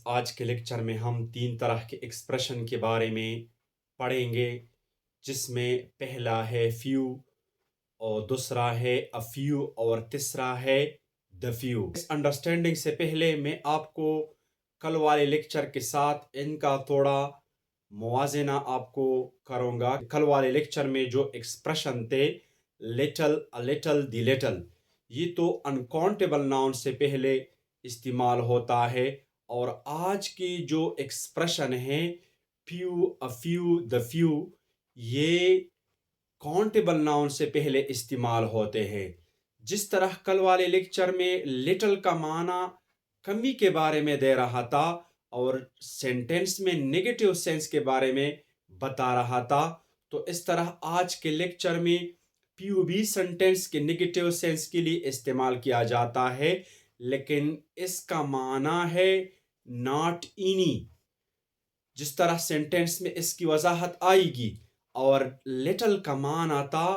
आज के लेक्चर में हम 3 तरह के एक्सप्रेशन के बारे में पढ़ेंगे, जिसमें पहला है few और दूसरा है a few और तीसरा है the few। इस अंडरस्टैंडिंग से पहले मैं आपको कल वाले लेक्चर के साथ इनका थोड़ा मुवाज़ना आपको करूँगा। कल वाले लेक्चर में जो एक्सप्रेशन थे little, a little, the little, ये तो अनकाउंटेबल नाउन से पहले इस्तेमाल होता है, और आज की जो एक्सप्रेशन है few, a few, the few, ये काउंटेबल नाउन से पहले इस्तेमाल होते हैं। जिस तरह कल वाले लेक्चर में लिटिल का माना कमी के बारे में दे रहा था और सेंटेंस में नेगेटिव सेंस के बारे में बता रहा था, तो इस तरह आज के लेक्चर में few भी सेंटेंस के नेगेटिव सेंस के लिए इस्तेमाल किया जाता है, लेकिन इसका माना है नॉट एनी। जिस तरह सेंटेंस में इसकी वजाहत आएगी। और लिटिल का माना था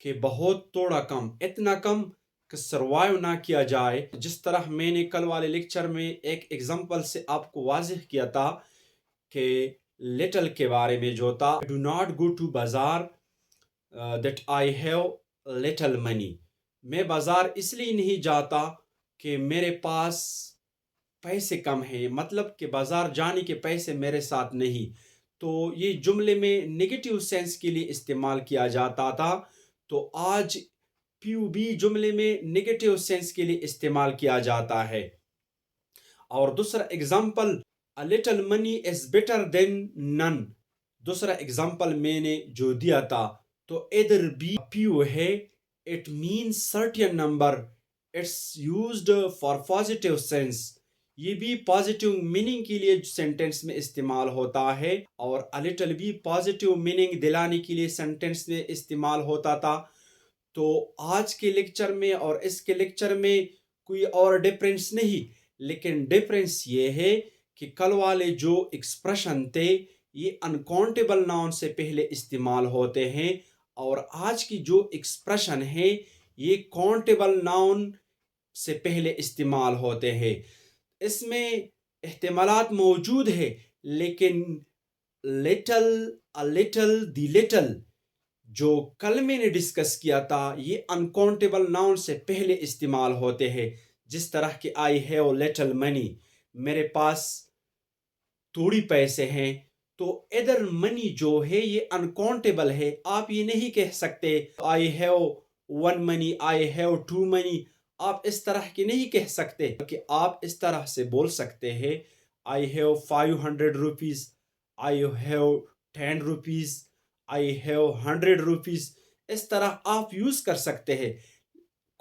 कि बहुत थोड़ा कम, इतना कम कि सर्वाइव ना किया जाए। जिस तरह मैंने कल वाले लेक्चर में एक एग्जांपल से आपको वाज़ेह किया था कि लिटिल के बारे में जो था, डू नॉट गो टू बाजार that I have little money. मैं बाजार इसलिए नहीं जाता कि मेरे पास पैसे कम है, मतलब कि बाजार जाने के पैसे मेरे साथ नहीं। तो ये जुमले में नेगेटिव सेंस के लिए इस्तेमाल किया जाता था, तो आज few भी जुमले में नेगेटिव सेंस के लिए इस्तेमाल किया जाता है। और दूसरा example, a little money is better than none। दूसरा एग्जांपल मैंने जो दिया था, तो इधर भी few है, it means certain number, it's used for positive sense। ये भी पॉजिटिव मीनिंग के लिए सेंटेंस में इस्तेमाल होता है, और a little भी पॉजिटिव मीनिंग दिलाने के लिए सेंटेंस में इस्तेमाल होता था। तो आज के लेक्चर में और इसके लेक्चर में कोई और डिफरेंस नहीं, लेकिन डिफरेंस ये है कि कल वाले जो एक्सप्रेशन थे ये अनकाउंटेबल नाउन से पहले इस्तेमाल होते हैं, और आज की जो एक्सप्रेशन है ये काउंटेबल नाउन से पहले इस्तेमाल होते हैं। इसमें एहतिमालात मौजूद है, लेकिन little, a little, the little जो कल मैंने डिस्कस किया था, ये अनकाउंटेबल नाउन से पहले इस्तेमाल होते हैं। जिस तरह के आई हैव लिटिल मनी, मेरे पास थोड़ी पैसे हैं, तो इधर मनी जो है ये अनकाउंटेबल है। आप ये नहीं कह सकते I have one money, I have two money, आप इस तरह की नहीं कह सकते। कि आप इस तरह से बोल सकते हैं I have 500 rupees, I have 10 rupees, I have 100 rupees. इस तरह आप यूज कर सकते हैं।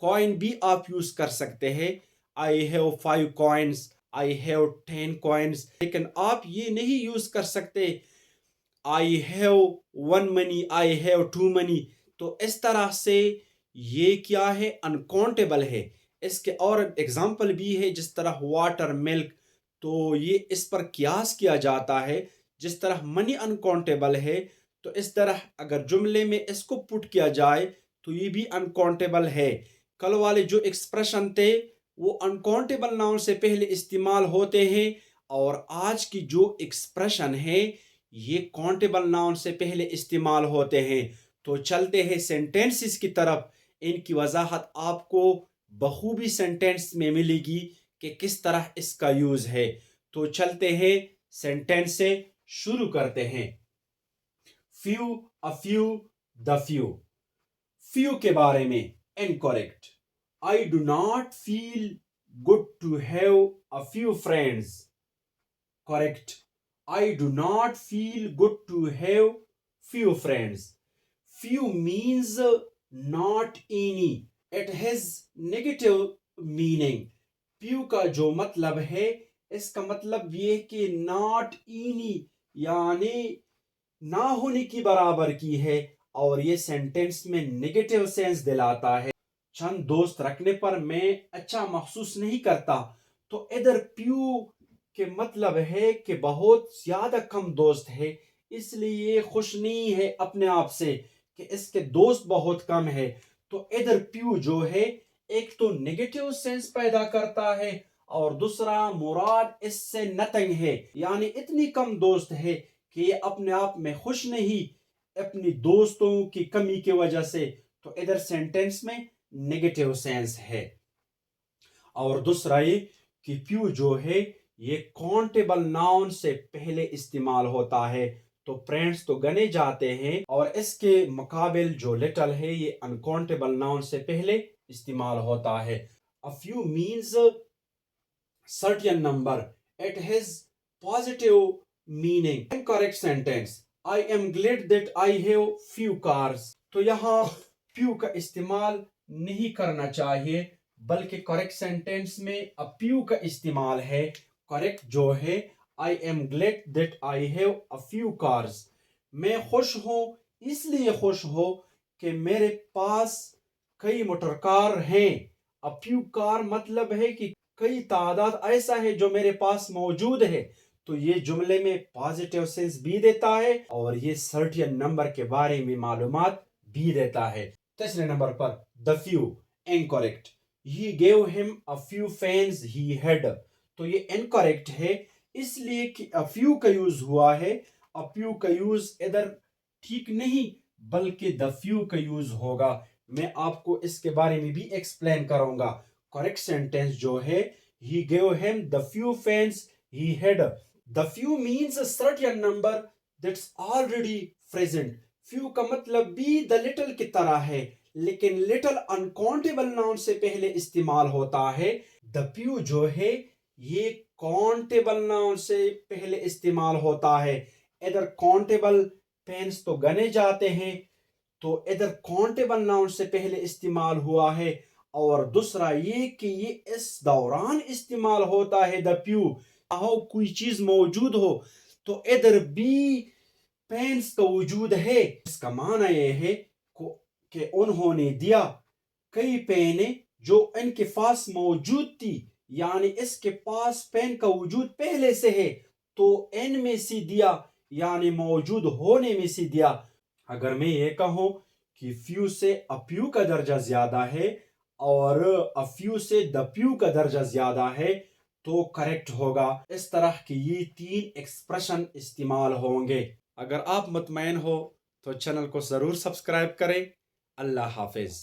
कॉइन भी आप यूज कर सकते हैं, I have 5 coins, I have 10 coins. लेकिन आप ये नहीं यूज कर सकते I have one money, I have two money. तो इस तरह से ये क्या है, अनकाउंटेबल है। इसके और एग्जाम्पल भी है, जिस तरह वाटर, मिल्क, तो ये इस पर कियास किया जाता है। जिस तरह मनी अनकाउंटेबल है, तो इस तरह अगर जुमले में इसको पुट किया जाए तो ये भी अनकाउंटेबल है। कल वाले जो एक्सप्रेशन थे वो अनकाउंटेबल नाउन से पहले इस्तेमाल होते हैं, और आज की जो एक्सप्रेशन है ये काउंटेबल नाउन से पहले इस्तेमाल होते हैं। तो चलते हैं सेंटेंसेस की तरफ। इनकी वजाहत आपको बखूबी सेंटेंस में मिलेगी कि किस तरह इसका यूज है। तो चलते हैं सेंटेंस से शुरू करते हैं। few, a few, the few। few के बारे में incorrect। I do not feel good to have a few friends। correct। I do not feel good to have few friends। few means not any, it has negative meaning। few का जो मतलब है, इसका मतलब ये कि not any यानी ना होने की बराबर की है, और ये सेंटेंस में नेगेटिव सेंस दिलाता है। चंद दोस्त रखने पर मैं अच्छा महसूस नहीं करता, तो इधर प्यू के मतलब है कि बहुत ज्यादा कम दोस्त है, इसलिए खुश नहीं है अपने आप से कि इसके दोस्त बहुत कम है। तो इधर प्यू जो है एक तो नेगेटिव सेंस पैदा करता है, اور دوسرا مراد اس سے نتنگ ہے، یعنی اتنی کم دوست ہے کہ یہ اپنے آپ میں خوش نہیں اپنی دوستوں کی کمی کی وجہ سے، تو ادھر سینٹینس میں نیگیٹو سینس ہے۔ اور دوسرا یہ کہ پیو جو ہے یہ کاؤنٹیبل ناؤن سے پہلے استعمال ہوتا ہے، تو پرینٹس تو گنے جاتے ہیں، اور اس کے مقابل جو لٹل ہے یہ انکاؤنٹیبل ناؤن سے پہلے استعمال ہوتا ہے۔ A few means a certain number. It has positive meaning. Incorrect sentence. I am glad that I have few cars. تو یہاں few کا استعمال نہیں کرنا چاہیے، بلکہ کریکٹ سینٹینس میں a few کا استعمال ہے۔ کریکٹ جو ہے I am glad that I have a few cars. میں خوش ہوں، اس لیے خوش ہوں کہ میرے پاس کئی موٹر کار ہیں۔ A few car مطلب ہے کہ کئی تعداد ایسا ہے جو میرے پاس موجود ہے، تو یہ جملے میں پازیٹیو سینس بھی دیتا ہے اور یہ سرٹین نمبر کے بارے میں معلومات بھی دیتا ہے۔ تیسرے number per the few incorrect. He gave him a few fans he had. تو یہ incorrect ہے اس لیے کہ a few کا یوز ہوا ہے۔ a few کا یوز ادھر ٹھیک نہیں بلکہ the few کا یوز ہوگا۔ میں آپ کو اس کے بارے میں بھی ایکسپلین کروں گا۔ کریکٹ سینٹینس جو ہے he gave him the few fans he had. The few means a certain number that's already present. few کا مطلب بھی the little کی طرح ہے، لیکن little uncountable noun سے پہلے استعمال ہوتا ہے۔ the few جو ہے یہ countable noun سے پہلے استعمال ہوتا ہے۔ ادھر countable pens تو گنے جاتے ہیں، تو ادھر countable noun سے پہلے استعمال ہوا ہے، اور دوسرا یہ کہ یہ اس دوران استعمال ہوتا ہے the few ہو کوئی چیز موجود ہو تو ادھر بھی پینس کا وجود ہے۔ اس کا معنی یہ ہے کہ انہوں نے دیا کئی پینیں جو ان کے پاس موجود تھی، یعنی اس کے پاس پین کا وجود پہلے سے ہے تو ان میں سے دیا، یعنی موجود ہونے میں سے دیا۔ اگر میں یہ کہوں کہ فیو سے اپیو کا درجہ زیادہ ہے اور افیو سے دپیو کا درجہ زیادہ ہے تو کریکٹ ہوگا۔ اس طرح کی یہ 3 ایکسپریشن استعمال ہوں گے۔ اگر آپ مطمئن ہو تو چینل کو ضرور سبسکرائب کریں۔ اللہ حافظ۔